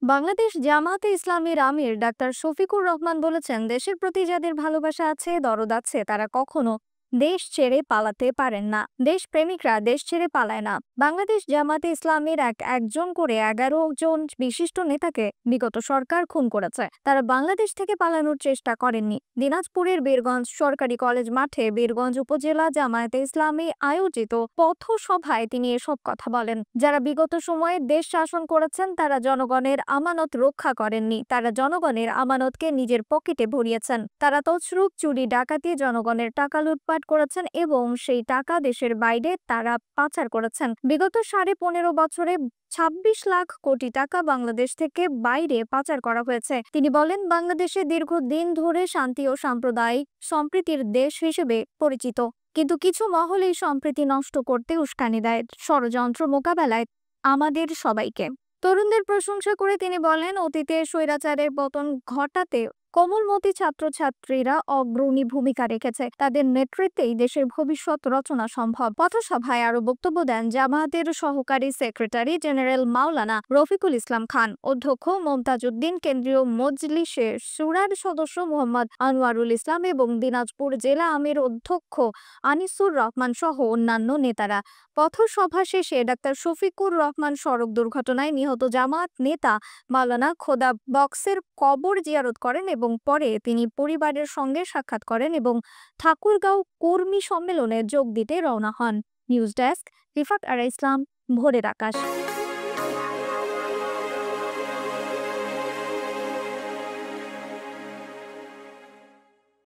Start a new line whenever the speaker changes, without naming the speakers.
বাংলাদেশ জামায়াতে ইসলামীর আমির ডাক্তার শফিকুর রহমান বলেছেন, দেশের প্রতি যাদের ভালোবাসা আছে, দরদ আছে, তারা কখনো দেশ ছেড়ে পালাতে পারেন না। দেশপ্রেমিকরা দেশ ছেড়ে পালায় না। বাংলাদেশ জামায়াতে ইসলামীর একজন করে 11 জন বিশিষ্ট নেতাকে বিগত সরকার খুন করেছে। তারা বাংলাদেশ থেকে পালানোর চেষ্টা করেননি। দিনাজপুরের বীরগঞ্জ সরকারি কলেজ মাঠে বীরগঞ্জ উপজেলা জামায়াতে ইসলামী আয়োজিত পথসভায় তিনি এসব কথা বলেন। যারা বিগত সময়ে দেশ শাসন করেছেন, তারা জনগণের আমানত রক্ষা করেননি। তারা জনগণের আমানতকে নিজের পকেটে ভরিয়েছেন। তারা তছরূপ, চুরি, ডাকাতি, জনগণের টাকা লুটপাট করেছেন এবং সেই টাকা দেশের বাইরে তারা পাচার করেছেন। বিগত 15.5 বছরে 26 লাখ কোটি টাকা বাংলাদেশ থেকে বাইরে পাচার করা হয়েছে। তিনি বলেন, বাংলাদেশে দীর্ঘদিন ধরে শান্তি ও সাম্প্রদায়িক সম্প্রীতির দেশ হিসেবে পরিচিত, কিন্তু কিছু মহল এই সম্প্রীতি নষ্ট করতে উস্কানি দেয়। ষড়যন্ত্র মোকাবেলায় আমাদের সবাইকে। তরুণদের প্রশংসা করে তিনি বলেন, অতীতে স্বৈরাচারের পতন ঘটাতে কোমলমতি ছাত্রছাত্রীরা অগ্রণী ভূমিকা রেখেছে। তাদের নেতৃত্বেই দেশের ভবিষ্যৎ রচনা সম্ভব। পথসভায় আরো বক্তব্য দেন জামায়াতের সহকারী সেক্রেটারি জেনারেল মাওলানা রফিকুল ইসলাম খান, অধ্যক্ষ মমতাজ উদ্দিন, কেন্দ্রীয় মজলিসে শুরার সদস্য মোহাম্মদ আনোয়ারুল ইসলাম এবং দিনাজপুর জেলা আমির অধ্যক্ষ আনিসুর রহমান সহ অন্যান্য নেতারা। পথসভা শেষে ডাক্তার শফিকুর রহমান সড়ক দুর্ঘটনায় নিহত জামায়াত নেতা মাওলানা খোদা বক্সের কবর জিয়ারত করেন এবং পরে তিনি পরিবারের সঙ্গে সাক্ষাৎ করেন এবং ঠাকুরগাঁও কর্মী সম্মেলনে যোগ দিতে রওনা হন। নিউজ ডেস্ক, রিফাত আরা ইসলাম, ভোরের আকাশ।